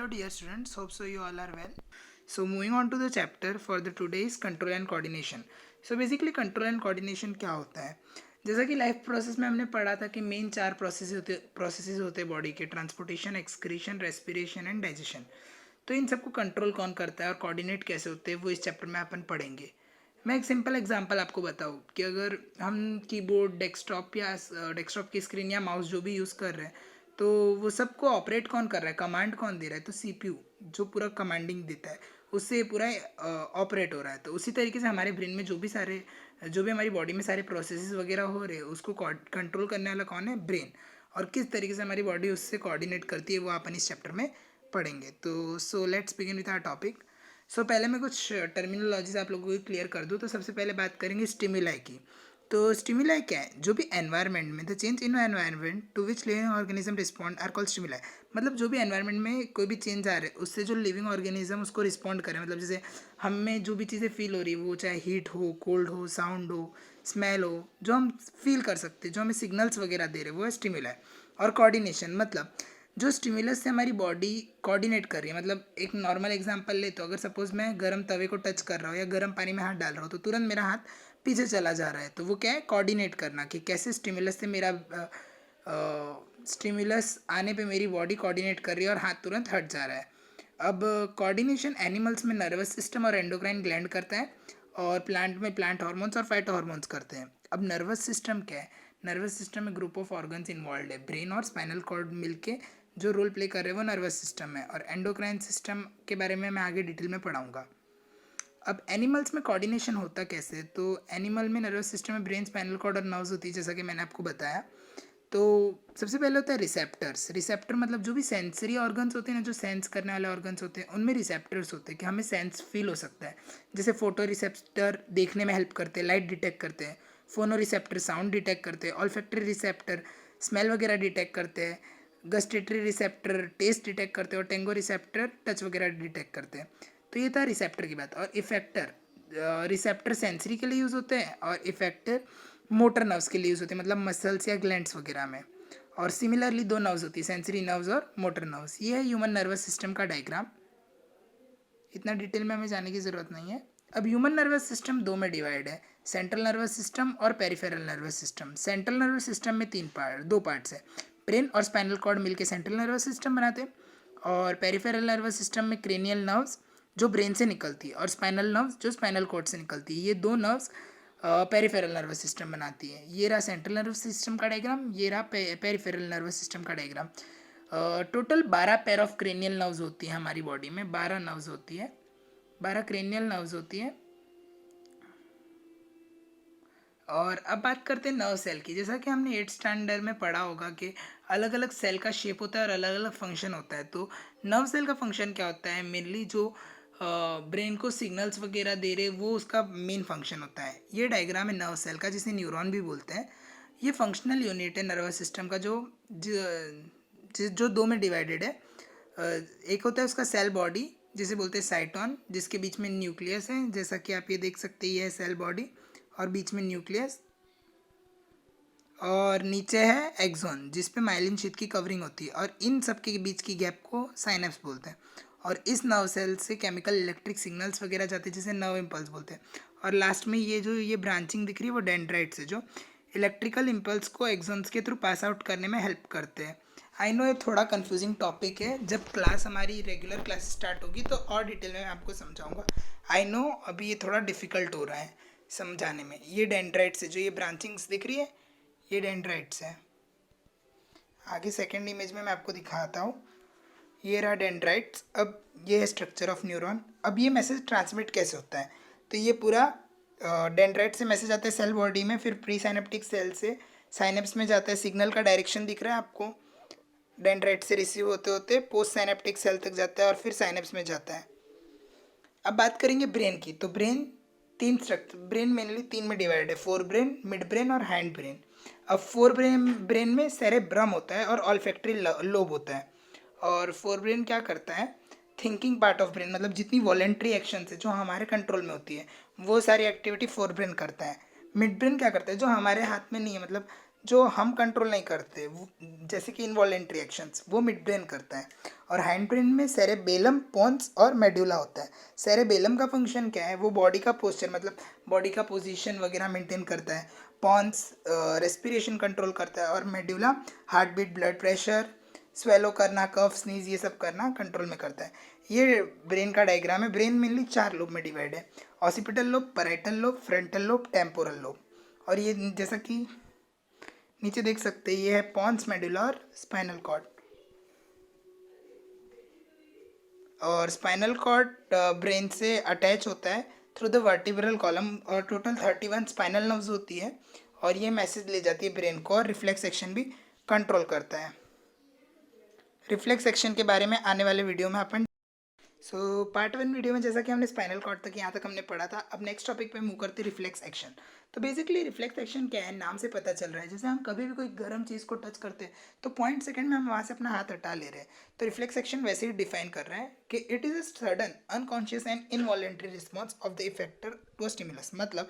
dear students. Hope so you all are well. So moving on to the chapter for the today is control and coordination. So basically control and coordination क्या होता है? जैसा कि life process में हमने पढ़ा था कि मेन चार प्रोसेसेस होते हैं बॉडी के: transportation, excretion, respiration and digestion. तो इन सबको कंट्रोल कौन करता है और कोऑर्डिनेट कैसे होते हैं वो इस चैप्टर में अपन पढ़ेंगे। मैं एक सिंपल एग्जांपल आपको बताऊँ कि अगर हम कीबोर्ड, डेस्कटॉप की स्क्रीन या माउस जो भी यूज़ कर रहे हैं, तो वो सबको ऑपरेट कौन कर रहा है, कमांड कौन दे रहा है? तो सीपीयू जो पूरा कमांडिंग देता है उससे पूरा ऑपरेट हो रहा है। तो उसी तरीके से हमारे ब्रेन में जो भी हमारी बॉडी में सारे प्रोसेसेस वगैरह हो रहे हैं उसको कंट्रोल करने वाला कौन है? ब्रेन। और किस तरीके से हमारी बॉडी उससे कोऑर्डिनेट करती है वो अपन इस चैप्टर में पढ़ेंगे। तो so let's begin with our topic. So पहले मैं कुछ टर्मिनोलॉजीज आप लोगों को क्लियर कर दूँ। तो सबसे पहले बात करेंगे स्टिमुलाई की। तो स्टिमुलाई क्या है? जो भी एनवायरनमेंट में the change in environment to which living organism respond are called stimuli. मतलब जो भी एनवायरनमेंट में कोई भी चेंज आ रहा है उससे जो लिविंग ऑर्गेनिज्म उसको रिस्पॉन्ड करे। मतलब जैसे हमें जो भी चीज़ें फील हो रही है वो चाहे हीट हो, कोल्ड हो, साउंड हो, स्मेल हो, जो हम फील कर सकते हैं, जो हमें सिग्नल्स वगैरह दे रहे हैं वो है स्टिमुलाई। और कोऑर्डिनेशन मतलब जो स्टिमुलस से हमारी बॉडी कोऑर्डिनेट कर रही है। मतलब एक नॉर्मल एग्जांपल ले तो अगर सपोज मैं गर्म तवे को टच कर रहा हूँ या गर्म पानी में हाथ डाल रहा हूँ तो तुरंत मेरा हाथ पीछे चला जा रहा है। तो वो क्या है? कोऑर्डिनेट करना, कि कैसे स्टिमुलस से मेरा स्टिमुलस आने पे मेरी बॉडी कोऑर्डिनेट कर रही है और हाथ तुरंत हट जा रहा है। अब कोऑर्डिनेशन एनिमल्स में नर्वस सिस्टम और एंडोक्राइन ग्लैंड करता है, और प्लांट में प्लांट हार्मोन्स और फाइटो हार्मोन्स करते हैं। अब नर्वस सिस्टम क्या है? नर्वस सिस्टम में ग्रुप ऑफ ऑर्गन्स इन्वॉल्व है। ब्रेन और स्पाइनल कॉर्ड मिलके जो रोल प्ले कर रहे हैं वो नर्वस सिस्टम है। और एंडोक्राइन सिस्टम के बारे में मैं आगे डिटेल में पढ़ाऊंगा। अब एनिमल्स में कोऑर्डिनेशन होता कैसे? तो एनिमल में नर्वस सिस्टम में ब्रेन, स्पाइनल कॉर्ड और नर्व्स होती है, जैसा कि मैंने आपको बताया। तो सबसे पहले होता है रिसेप्टर्स। रिसेप्टर मतलब जो भी सेंसरी ऑर्गन्स होते हैं ना, जो सेंस करने वाले ऑर्गन्स होते हैं, उनमें रिसेप्टर्स होते हैं कि हमें सेंस फील हो सकता है। जैसे फोटो रिसेप्टर देखने में हेल्प करते हैं, लाइट डिटेक्ट करते हैं। फोनो रिसेप्टर साउंड डिटेक्ट करते हैं। ऑल्फैक्टरी रिसेप्टर स्मेल वगैरह डिटेक्ट करते हैं। गस्टेटरी रिसेप्टर टेस्ट डिटेक्ट करते हैं। और टेंगो रिसेप्टर टच वगैरह डिटेक्ट करते हैं। तो ये था रिसेप्टर की बात। और इफेक्टर, रिसेप्टर सेंसरी के लिए यूज़ होते हैं और इफेक्टर मोटर नर्व्स के लिए यूज़ होते हैं, मतलब मसल्स या ग्लैंड्स वगैरह में। और सिमिलरली दो नर्व्स होती है, सेंसरी नर्व्स और मोटर नर्व्स। ये है ह्यूमन नर्वस सिस्टम का डायग्राम। इतना डिटेल में हमें जाने की ज़रूरत नहीं है। अब ह्यूमन नर्वस सिस्टम दो में डिवाइड है, सेंट्रल नर्वस सिस्टम और peripheral nervous system. Central nervous system में दो पार्ट्स है। ब्रेन और स्पाइनल कॉर्ड मिलकर सेंट्रल नर्वस सिस्टम बनाते हैं। और पेरिफेरल नर्वस सिस्टम में क्रेनियल नर्व्स जो ब्रेन से निकलती है और स्पाइनल नर्व्स जो स्पाइनल कॉर्ड से निकलती है, ये दो नर्व्स पेरिफेरल नर्वस सिस्टम बनाती है। ये रहा सेंट्रल नर्वस सिस्टम का डायग्राम, ये रहा पेरिफेरल नर्वस सिस्टम का diagram. Total 12 pair of cranial nerves होती है हमारी बॉडी में। 12 नर्व्स होती है, 12 क्रेनियल नर्व्स होती है। और अब बात करते हैं नर्व सेल की। जैसा कि हमने 8th स्टैंडर्ड में पढ़ा होगा कि अलग अलग सेल का शेप होता है और अलग अलग फंक्शन होता है। तो नर्व सेल का फंक्शन क्या होता है? मेनली जो ब्रेन को सिग्नल्स वगैरह दे रहे वो उसका मेन फंक्शन होता है। ये डायग्राम है नर्व सेल का, जिसे न्यूरॉन भी बोलते हैं। ये फंक्शनल यूनिट है नर्वस सिस्टम का, जो दो में डिवाइडेड है। एक होता है उसका सेल बॉडी, जिसे बोलते हैं साइटोन, जिसके बीच में न्यूक्लियस है, जैसा कि आप ये देख सकते हैं। ये है सेल बॉडी और बीच में न्यूक्लियस, और नीचे है एक्सोन जिस पे माइलिन शीट की कवरिंग होती है। और इन सब के बीच की गैप को साइनेप्स बोलते हैं। और इस नर्व सेल से केमिकल इलेक्ट्रिक सिग्नल्स वगैरह जाते हैं, जिसे नर्व इम्पल्स बोलते हैं। और लास्ट में ये ब्रांचिंग दिख रही है वो डेंड्राइट्स है, जो इलेक्ट्रिकल इम्पल्स को एक्सोन्स के थ्रू पास आउट करने में हेल्प करते हैं। आई नो ये थोड़ा कंफ्यूजिंग टॉपिक है। जब क्लास हमारी रेगुलर क्लास स्टार्ट होगी तो और डिटेल में मैं आपको समझाऊंगा। आई नो अभी ये थोड़ा डिफिकल्ट हो रहा है समझाने में। ये डेंड्राइट्स है, जो ये ब्रांचिंग्स दिख रही है ये डेंड्राइट्स है। आगे सेकेंड इमेज में मैं आपको दिखाता हूँ। ये रहा डेंड्राइट्स। अब ये है स्ट्रक्चर ऑफ न्यूरॉन। अब ये मैसेज ट्रांसमिट कैसे होता है? तो ये पूरा डेंड्राइट से मैसेज आता है सेल बॉडी में, फिर प्री साइनेप्टिक सेल से साइनेप्स में जाता है। सिग्नल का डायरेक्शन दिख रहा है आपको। डेंड्राइट से रिसीव होते होते पोस्ट साइनेप्टिक सेल तक जाता है और फिर साइनेप्स में जाता है। अब बात करेंगे ब्रेन की। तो ब्रेन मेनली तीन में डिवाइड है, फोर ब्रेन, मिड ब्रेन और हैंड ब्रेन। अब ब्रेन में सेरेब्रम होता है और ऑल्फैक्टरी लोब होता है। और फोर ब्रेन क्या करता है? थिंकिंग पार्ट ऑफ ब्रेन, मतलब जितनी वॉलेंट्री एक्शन है जो हमारे कंट्रोल में होती है वो सारी एक्टिविटी फोर ब्रेन करता है। मिड ब्रेन क्या करता है? जो हमारे हाथ में नहीं है, मतलब जो हम कंट्रोल नहीं करते, जैसे कि इनवॉलेंट्री एक्शंस, वो मिड ब्रेन करता है। और हैंड ब्रेन में सेरेबेलम, पोन्स और मेडुला होता है। सेरेबेलम का फंक्शन क्या है, वो बॉडी का पोस्चर मतलब बॉडी का पोजीशन वगैरह मेंटेन करता है। पॉन्स रेस्पिरेशन कंट्रोल करता है। और medulla heart beat, blood pressure, swallow करना, कफ, स्नीज, ये सब करना कंट्रोल में करता है। ये ब्रेन का डायग्राम है। ब्रेन मेनली 4 लोब में डिवाइड है: occipital lobe, parietal lobe, frontal lobe, temporal lobe. और ये जैसा कि नीचे देख सकते हैं, ये है पॉन्स, मेडुला और स्पाइनल कॉर्ड। और स्पाइनल कॉर्ड ब्रेन से अटैच होता है थ्रू द वर्टिब्रल कॉलम। और टोटल 31 स्पाइनल नर्व्स होती है। और ये मैसेज ले जाती है ब्रेन को। और रिफ्लेक्स एक्शन भी कंट्रोल करता है। रिफ्लेक्स एक्शन के बारे में आने वाले वीडियो में अपन पार्ट 1 वीडियो में जैसा कि हमने स्पाइनल कॉर्ड तक यहाँ तक हमने पढ़ा था। अब नेक्स्ट टॉपिक पे मूव करते रिफ्लेक्स एक्शन। तो बेसिकली रिफ्लेक्स एक्शन क्या है, नाम से पता चल रहा है। जैसे हम कभी भी कोई गर्म चीज़ को टच करते हैं तो 0.2 में हम वहाँ से अपना हाथ हटा ले रहे हैं। तो रिफ्लेक्स एक्शन वैसे ही डिफाइन कर रहा है कि it is a sudden, unconscious and involuntary response of the effector to a stimulus. मतलब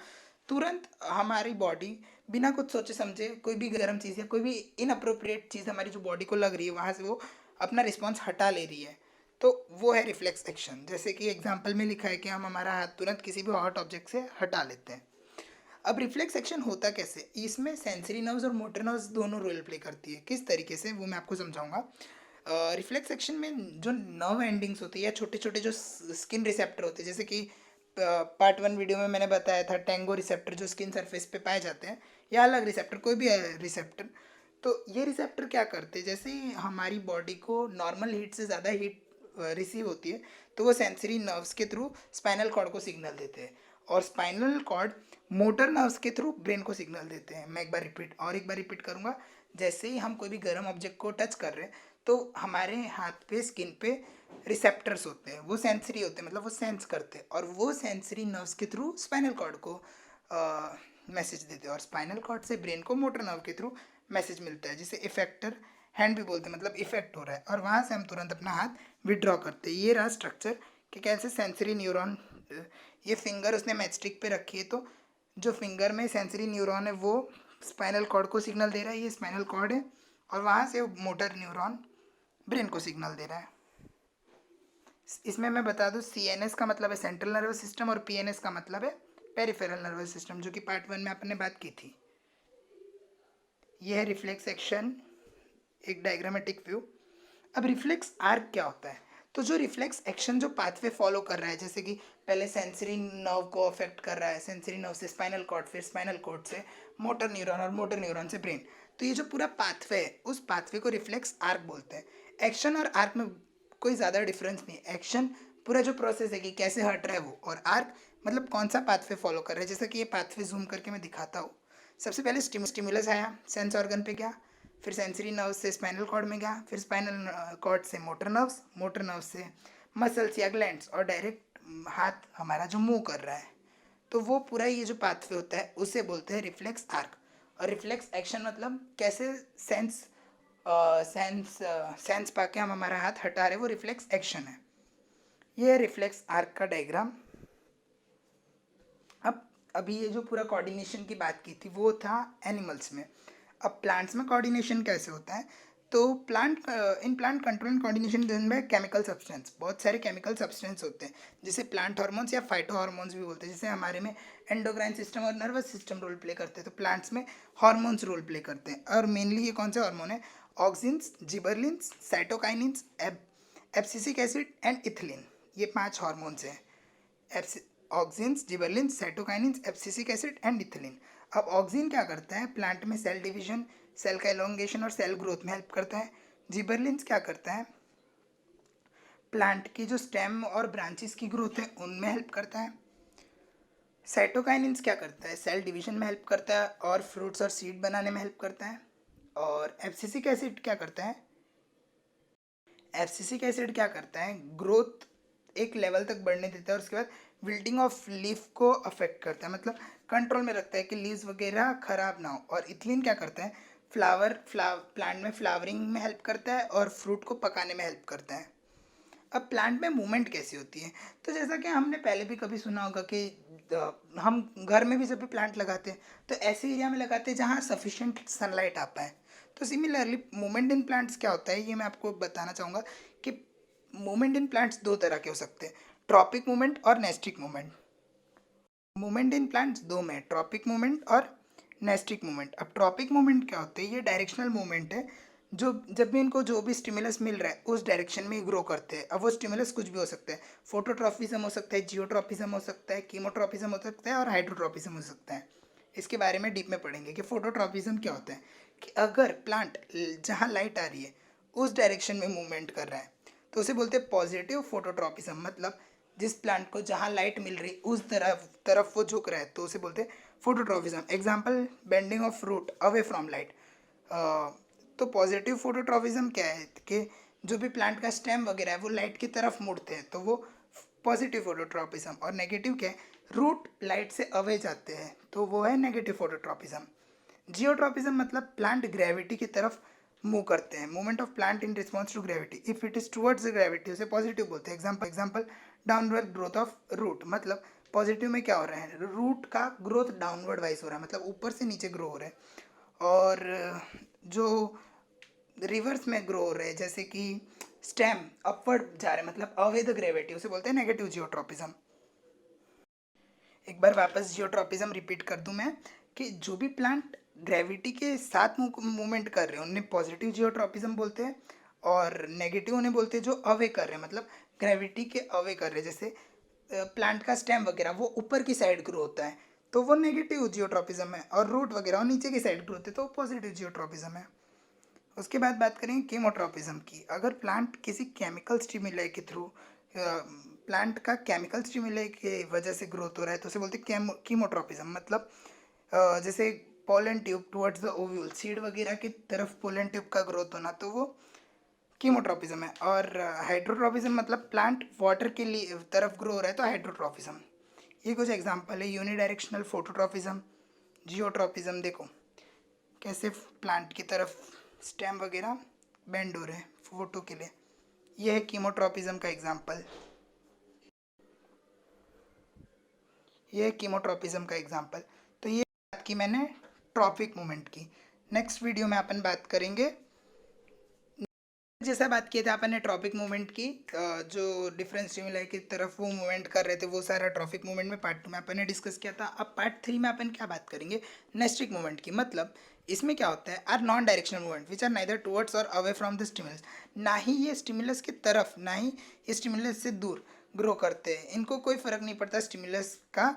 तुरंत हमारी बॉडी बिना कुछ सोचे समझे कोई भी गर्म चीज़ या कोई भी इनअप्रोप्रिएट चीज़ हमारी जो बॉडी को लग रही है वहाँ से वो अपना रिस्पॉन्स हटा ले रही है। तो वो है रिफ्लेक्स एक्शन। जैसे कि एग्जांपल में लिखा है कि हम हमारा हाथ तुरंत किसी भी हॉट ऑब्जेक्ट से हटा लेते हैं। अब रिफ्लेक्स एक्शन होता कैसे, इसमें सेंसरी नर्व्स और मोटर नर्व्स दोनों रोल प्ले करती है। किस तरीके से वो मैं आपको समझाऊंगा। रिफ्लेक्स एक्शन में जो नर्व एंडिंग्स होती है या छोटे छोटे जो स्किन रिसेप्टर होते हैं, जैसे कि पार्ट 1 वीडियो में मैंने बताया था टेंगो रिसेप्टर जो स्किन सरफेस पे पाए जाते हैं, या अलग रिसेप्टर, कोई भी रिसेप्टर। तो ये रिसेप्टर क्या करते हैं, जैसे ही हमारी बॉडी को नॉर्मल हीट से ज़्यादा हीट रिसीव होती है तो वो सेंसरी नर्व्स के थ्रू स्पाइनल कॉर्ड को सिग्नल देते हैं। और स्पाइनल कॉर्ड मोटर नर्व्स के थ्रू ब्रेन को सिग्नल देते हैं। मैं एक बार रिपीट करूँगा। जैसे ही हम कोई भी गर्म ऑब्जेक्ट को टच कर रहे हैं तो हमारे हाथ पे, स्किन पे रिसेप्टर्स होते हैं, वो सेंसरी होते हैं, मतलब वो सेंस करते हैं। और वो सेंसरी नर्व्स के थ्रू स्पाइनल कॉर्ड को मैसेज देते हैं। और स्पाइनल कॉर्ड से ब्रेन को मोटर नर्व के थ्रू मैसेज मिलता है, जिसे इफेक्टर हैंड भी बोलते हैं, मतलब इफेक्ट हो रहा है। और वहाँ से हम तुरंत अपना हाथ विड्रॉ करते हैं। ये रहा स्ट्रक्चर कि कैसे सेंसरी न्यूरॉन, ये फिंगर उसने मैचस्टिक पे रखी है तो जो फिंगर में सेंसरी न्यूरॉन है वो स्पाइनल कॉर्ड को सिग्नल दे रहा है, ये स्पाइनल कॉर्ड है। और वहाँ से मोटर न्यूरॉन ब्रेन को सिग्नल दे रहा है। इसमें मैं बता दूँ, CNS का मतलब है सेंट्रल नर्वस सिस्टम और PNS का मतलब है पेरिफेरल नर्वस सिस्टम, जो कि पार्ट 1 में आपने बात की थी। यह है रिफ्लेक्स एक्शन, एक डायग्रामेटिक व्यू। अब रिफ्लेक्स आर्क क्या होता है, तो जो रिफ्लेक्स एक्शन जो पाथवे फॉलो कर रहा है, जैसे कि पहले सेंसरी नर्व को अफेक्ट कर रहा है, सेंसरी नर्व से स्पाइनल कॉर्ड, फिर स्पाइनल कॉर्ड से मोटर न्यूरॉन और मोटर न्यूरॉन से ब्रेन, तो ये जो पूरा पाथवे है उस पाथवे को रिफ्लेक्स आर्क बोलते हैं। एक्शन और आर्क में कोई ज़्यादा डिफरेंस नहीं है। एक्शन पूरा जो प्रोसेस है कि कैसे हट रहा है वो, और आर्क मतलब कौन सा पाथवे फॉलो कर रहा है। जैसे कि ये पाथवे जूम करके मैं दिखाता हूँ। सबसे पहले स्टिमुलस आया, सेंस ऑर्गन पे गया, फिर सेंसरी नर्व से स्पाइनल कॉर्ड में गया, फिर स्पाइनल कॉर्ड से मोटर नर्व्स, मोटर नर्व से मसल्स या ग्लैंड्स, और डायरेक्ट हाथ हमारा जो मूव कर रहा है। तो वो पूरा ये जो पाथवे होता है उसे बोलते हैं रिफ्लेक्स आर्क। और रिफ्लेक्स एक्शन मतलब कैसे सेंस सेंस पाके हम हमारा हाथ हटा रहे, वो रिफ्लेक्स एक्शन है। ये है रिफ्लेक्स आर्क का डायग्राम। अब अभी ये जो पूरा कोऑर्डिनेशन की बात की थी वो था एनिमल्स में। अब प्लांट्स में कोऑर्डिनेशन कैसे होता है, तो in plant control and coordination done by chemical substance. बहुत सारे केमिकल सब्सटेंस होते हैं जिसे प्लांट हार्मोन्स या फाइटो हार्मोन्स भी बोलते हैं। जैसे हमारे में एंडोक्राइन सिस्टम और नर्वस सिस्टम रोल प्ले करते हैं, तो प्लांट्स में हार्मोन्स रोल प्ले करते हैं। और मेनली ये कौन से हार्मोन है, auxins, gibberellins, cytokinins, abscisic acid and ethylene, ये 5 हार्मोन्स हैं। Auxins, gibberellins, cytokinins, abscisic acid and ethylene. अब ऑक्सिन क्या करता है, प्लांट में सेल डिवीजन, सेल का एलोंगेशन और सेल ग्रोथ में हेल्प करता है। जिबरलिन्स क्या करता है, प्लांट की जो स्टेम और ब्रांचेस की ग्रोथ है उनमें हेल्प करता है। साइटोकाइनिन्स क्या करता है, सेल डिवीजन में हेल्प करता है और फ्रूट्स और सीड बनाने में हेल्प करता है। और एब्सिसिक एसिड क्या करता है, एब्सिसिक एसिड क्या करता है, ग्रोथ एक लेवल तक बढ़ने देता है और उसके बाद विल्टिंग ऑफ लीफ को अफेक्ट करता है, मतलब कंट्रोल में रखता है कि लीव्स वगैरह खराब ना हो। और इथिलीन क्या करता है, प्लांट में फ्लावरिंग में हेल्प करता है और फ्रूट को पकाने में हेल्प करता है। अब प्लांट में मूवमेंट कैसी होती है? तो जैसा कि हमने पहले भी कभी सुना होगा कि हम घर में भी जब भी प्लांट लगाते हैं तो ऐसे एरिया में लगाते हैं जहाँ सफिशिएंट सनलाइट आ पाए। तो सिमिलरली मूवमेंट इन प्लांट्स क्या होता है ये मैं आपको बताना चाहूँगा कि मूवमेंट इन प्लांट्स दो तरह के हो सकते हैं, ट्रॉपिक मूवमेंट और nastic movement. Movement in plants दो में, ट्रॉपिक मूवमेंट और नेस्टिक मूवमेंट। अब ट्रॉपिक मूवमेंट क्या होते हैं? ये डायरेक्शनल मूवमेंट है जो जब भी इनको जो भी स्टिमुलस मिल रहा है उस डायरेक्शन में ग्रो करते हैं। अब वो स्टिमुलस कुछ भी हो सकता है, फोटोट्रॉपिज्म हो सकता है, जियोट्रॉपिज्म हो सकता है, कीमोट्रॉपिज्म हो सकता है और हाइड्रोट्रॉपिज्म हो सकता है। इसके बारे में डीप में पढ़ेंगे कि फोटोट्रॉपिज्म क्या होता है। कि अगर प्लांट जहाँ लाइट आ रही है उस डायरेक्शन में मूवमेंट कर रहा है तो उसे बोलते हैं पॉजिटिव फोटोट्रॉपिज्म। मतलब जिस प्लांट को जहाँ लाइट मिल रही उस तरफ तरफ वो झुक रहा है तो उसे बोलते हैं phototropism. Example, bending of root away from light. तो पॉजिटिव फोटोट्रॉपिज्म क्या है कि जो भी प्लांट का स्टेम वगैरह है वो लाइट की तरफ मुड़ते हैं तो वो पॉजिटिव फोटोट्रॉपिज्म। और नेगेटिव क्या है? रूट लाइट से अवे जाते हैं तो वो है नेगेटिव फोटोट्रॉपिज्म। जियोट्रॉपिज्म मतलब प्लांट ग्रेविटी की तरफ मूव करते हैं, movement of plant in response to gravity. If it is towards gravity उसे पॉजिटिव बोलते हैं। Example downward growth of root. मतलब पॉजिटिव में क्या हो रहा है? रूट का ग्रोथ डाउनवर्ड वाइज हो रहा है, मतलब ऊपर से नीचे ग्रो हो रहा है। और जो रिवर्स में ग्रो हो रहे हैं जैसे कि स्टेम अपवर्ड जा रहे हैं मतलब अवे द ग्रेविटी, उसे बोलते हैं नेगेटिव जियोट्रॉपिज्म। एक बार वापस जियोट्रॉपिज्म रिपीट कर दूं मैं कि जो भी प्लांट ग्रेविटी के साथ मूवमेंट कर रहे हैं उन्हें पॉजिटिव जियोट्रॉपिज्म बोलते हैं, और नेगेटिव उन्हें बोलते हैं जो अवे कर रहे हैं, मतलब ग्रेविटी के अवे कर रहे हैं। जैसे प्लांट का स्टेम वगैरह वो ऊपर की साइड ग्रो होता है तो वो नेगेटिव जियोट्रॉपिज्म है, और रूट वगैरह वो नीचे की साइड ग्रो होते हैं तो वो पॉजिटिव जियोट्रॉपिज्म है। उसके बाद बात करेंगे कीमोट्रॉपिज्म की। अगर प्लांट किसी केमिकल स्टिमुलाई के थ्रू, प्लांट का केमिकल स्टिमुलाई की वजह से ग्रोथ हो रहा है तो उसे बोलते हैं कीमोट्रॉपिज्म। मतलब जैसे pollen tube towards the ovule, seed वगैरह की तरफ पोलन ट्यूब का ग्रोथ होना तो वो कीमोट्रॉपिज्म है। और हाइड्रोट्रॉपिज्म मतलब प्लांट वाटर के लिए तरफ ग्रो हो रहा है तो हाइड्रोट्रॉपिज्म। ये कुछ एग्जांपल है। Unidirectional phototropism, geotropism. देखो कैसे प्लांट की तरफ स्टेम वगैरह बेंड हो रहे हैं फोटो के लिए। यह है कीमोट्रॉपिज्म का एग्जांपल। ये है कीमोट्रॉपिज्म का एग्जांपल। तो ये बात की मैंने ट्रॉपिक मूवमेंट की। नेक्स्ट वीडियो में अपन बात करेंगे, जैसा बात किए थे अपन ने ट्रॉपिक मूवमेंट की, जो डिफरेंट स्टिमुलाई की तरफ वो मूवमेंट कर रहे थे वो सारा ट्रॉपिक मूवमेंट में पार्ट 2 में अपन ने डिस्कस किया था। अब पार्ट 3 में अपन क्या बात करेंगे? नेस्टिक मूवमेंट की। मतलब इसमें क्या होता है? Are non directional movement which are neither towards or away from the stimulus. ना ही ये स्टिमुलस की तरफ ना ही ये स्टिमुलस से दूर ग्रो करते हैं, इनको कोई फ़र्क नहीं पड़ता स्टिमुलस का।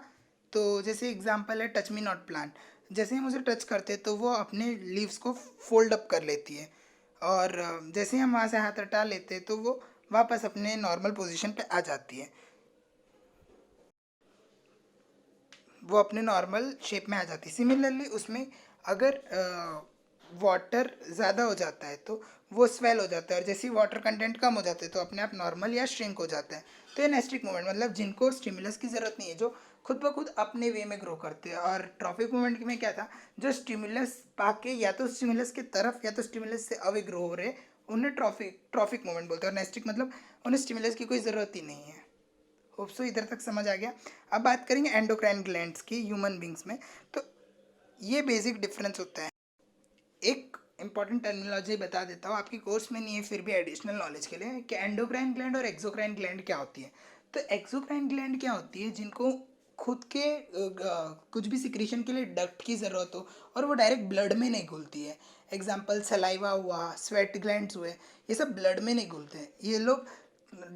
तो जैसे एग्जांपल है टच मी नॉट प्लांट। जैसे हम उसे टच करते हैं तो वो अपने लीव्स को फोल्ड अप कर लेती है, और जैसे ही हम वहाँ से हाथ हटा लेते हैं तो वो वापस अपने नॉर्मल पोजीशन पे आ जाती है, वो अपने नॉर्मल शेप में आ जाती है। सिमिलरली उसमें अगर वाटर ज़्यादा हो जाता है तो वो स्वेल हो जाता है, और जैसे ही वाटर कंटेंट कम हो जाता है तो अपने आप नॉर्मल या श्रिंक हो जाता है। तो ये नेस्टिक मूवमेंट मतलब जिनको स्टिमुलस की ज़रूरत नहीं है, जो खुद ब खुद अपने वे में ग्रो करते हैं। और ट्रॉपिक मूवमेंट में क्या था? जो स्टिमुलस पाके या तो स्टिमुलस की तरफ या तो स्टिमुलस से अवे ग्रो हो रहे उन्हें ट्रॉपिक मूवमेंट बोलते हैं। और नेस्टिक मतलब उन्हें स्टिमुलस की कोई ज़रूरत ही नहीं है। होप सो इधर तक समझ आ गया। अब बात करेंगे एंडोक्राइन ग्लैंड्स की ह्यूमन बींग्स में। तो ये बेसिक डिफरेंस होता है। एक इंपॉर्टेंट टर्मिनोलॉजी बता देता हूँ, आपकी कोर्स में नहीं है फिर भी एडिशनल नॉलेज के लिए, कि एंडोक्राइन ग्लैंड और एक्सोक्राइन ग्लैंड क्या होती है। तो एक्सोक्राइन ग्लैंड क्या होती है? जिनको खुद के कुछ भी सिक्रीशन के लिए डक्ट की ज़रूरत हो और वो डायरेक्ट ब्लड में नहीं घुलती है। एग्जाम्पल सलाइवा हुआ, स्वेट ग्लैंड्स हुए, ये सब ब्लड में नहीं घुलते हैं। ये लोग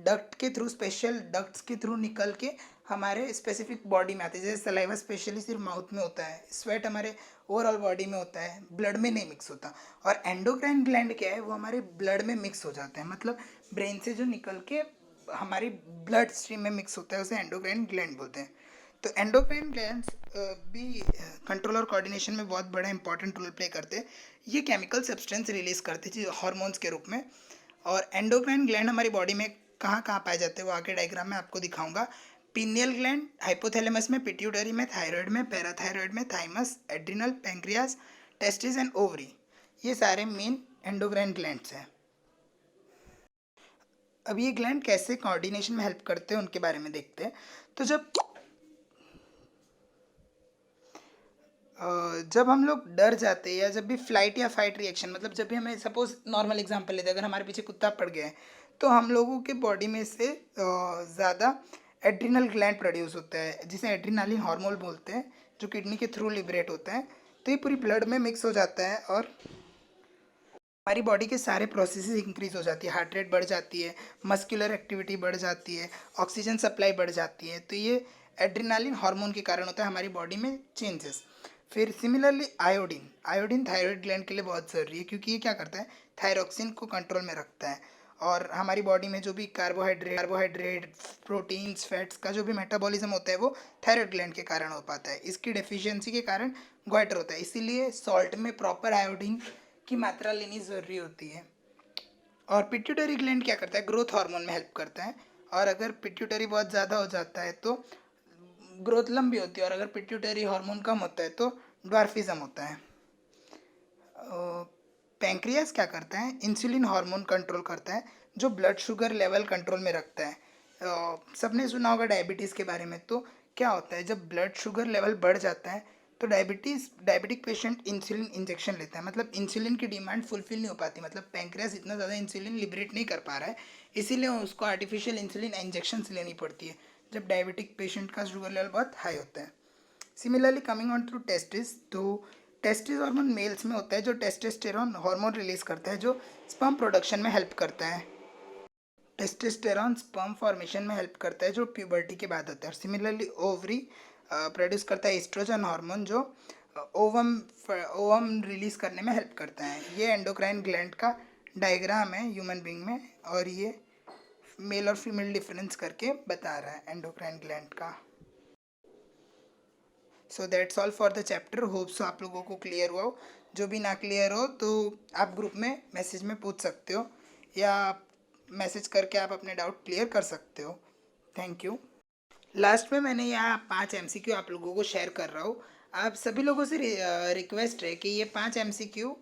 डक्ट के थ्रू, स्पेशल डक्ट्स के थ्रू निकल के हमारे स्पेसिफिक बॉडी में आते हैं। जैसे सलाइवा स्पेशली सिर्फ माउथ में होता है, स्वेट हमारे ओवरऑल बॉडी में होता है, ब्लड में नहीं मिक्स होता। और एंडोक्राइन ग्लैंड क्या है? वो हमारे ब्लड में मिक्स हो जाता है, मतलब ब्रेन से जो निकल के हमारी ब्लड स्ट्रीम में मिक्स होता है उसे एंडोक्राइन ग्लैंड बोलते हैं। तो एंडोक्राइन ग्लैंड्स भी कंट्रोल और कोऑर्डिनेशन में बहुत बड़ा इंपॉर्टेंट रोल प्ले करते हैं। ये केमिकल सब्सटेंस रिलीज करते हैं हार्मोन्स के रूप में। और एंडोक्राइन ग्लैंड हमारी बॉडी में कहाँ कहाँ पाए जाते हैं वो आगे डायग्राम में आपको दिखाऊंगा। पीनियल ग्लैंड हाइपोथैलेमस में, पिट्यूटरी में, थायराइड में, पैराथायराइड में, thymus, adrenal, pancreas, testis and ovary, ये सारे मेन एंडोक्राइन ग्लैंड्स हैं। अब ये ग्लैंड कैसे कोऑर्डिनेशन में हेल्प करते हैं उनके बारे में देखते हैं। तो जब हम लोग डर जाते हैं या जब भी फ्लाइट या फाइट रिएक्शन, मतलब जब भी हमें, सपोज नॉर्मल एग्जांपल लेते हैं, अगर हमारे पीछे कुत्ता पड़ गया है तो हम लोगों के बॉडी में से ज़्यादा एड्रिनल ग्लैंड प्रोड्यूस होता है जिसे एड्रिनालिन हार्मोन बोलते हैं, जो किडनी के थ्रू लिबरेट होता है। तो ये पूरी ब्लड में मिक्स हो जाता है और हमारी बॉडी के सारे प्रोसेसेस इंक्रीज हो जाती है, हार्ट रेट बढ़ जाती है, मस्कुलर एक्टिविटी बढ़ जाती है, ऑक्सीजन सप्लाई बढ़ जाती है। तो ये एड्रिनालिन हार्मोन के कारण होता है हमारी बॉडी में चेंजेस। फिर similarly iodine, iodine thyroid gland के लिए बहुत ज़रूरी है क्योंकि ये क्या करता है, थायरोक्सिन को कंट्रोल में रखता है और हमारी बॉडी में जो भी कार्बोहाइड्रेट प्रोटीन्स फैट्स का जो भी मेटाबॉलिज्म होता है वो थायराइड ग्लैंड के कारण हो पाता है। इसकी डेफिशिएंसी के कारण गॉइटर होता है, इसीलिए सॉल्ट में प्रॉपर आयोडीन की मात्रा लेनी ज़रूरी होती है। और पिट्यूटरी ग्लैंड क्या करता है, ग्रोथ हार्मोन में हेल्प करता है। और अगर पिट्यूटरी बहुत ज़्यादा हो जाता है तो ग्रोथ लंबी होती है, और अगर पिट्यूटरी हार्मोन कम होता है तो ड्वार्फिज्म होता है। पैंक्रियास क्या करता है, इंसुलिन हार्मोन कंट्रोल करता है जो ब्लड शुगर लेवल कंट्रोल में रखता है। सबने सुना होगा डायबिटीज़ के बारे में। तो क्या होता है, जब ब्लड शुगर लेवल बढ़ जाता है तो डायबिटिक पेशेंट इंसुलिन इंजेक्शन लेता है, मतलब इंसुलिन की डिमांड फुलफिल नहीं हो पाती, मतलब पैंक्रियास इतना ज़्यादा इंसुलिन लिबरेट नहीं कर पा रहा है, इसीलिए उसको आर्टिफिशियल इंसुलिन इंजेक्शन लेनी पड़ती है जब डायबिटिक पेशेंट का शुगर लेवल बहुत हाई होता है। Similarly coming on to testis, तो टेस्टिस हार्मोन मेल्स में होता है जो टेस्टोस्टेरोन हार्मोन रिलीज करता है जो स्पर्म प्रोडक्शन में हेल्प करता है। टेस्टोस्टेरोन स्पर्म फॉर्मेशन में हेल्प करता है जो प्यूबर्टी के बाद होता है। सिमिलरली ओवरी प्रोड्यूस करता है एस्ट्रोजन हार्मोन जो ओवम ओवम रिलीज करने में हेल्प करता है। ये एंडोक्राइन ग्लैंड का डायग्राम है ह्यूमन बींग में, और ये मेल और फीमेल डिफरेंस करके बता रहा है एंडोक्राइन ग्लैंड का। So that's all for the chapter. Hope so आप लोगों को क्लियर हुआ हो। जो भी ना क्लियर हो तो आप ग्रुप में मैसेज में पूछ सकते हो या मैसेज करके आप अपने डाउट क्लियर कर सकते हो। Thank you. लास्ट में मैंने यहाँ 5 MCQ आप लोगों को शेयर कर रहा हूँ। आप सभी लोगों से रिक्वेस्ट है कि ये 5 MCQ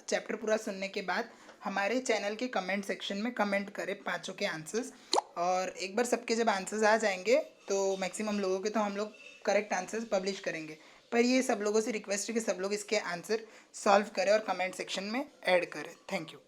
चैप्टर पूरा सुनने के बाद हमारे चैनल के कमेंट सेक्शन में कमेंट करें पाँचों के आंसर्स। और एक बार सबके जब आंसर्स आ जाएंगे तो मैक्सिमम लोगों के, तो हम लोग करेक्ट आंसर्स पब्लिश करेंगे। पर ये सब लोगों से रिक्वेस्ट है कि सब लोग इसके आंसर सॉल्व करें और कमेंट सेक्शन में ऐड करें। Thank you.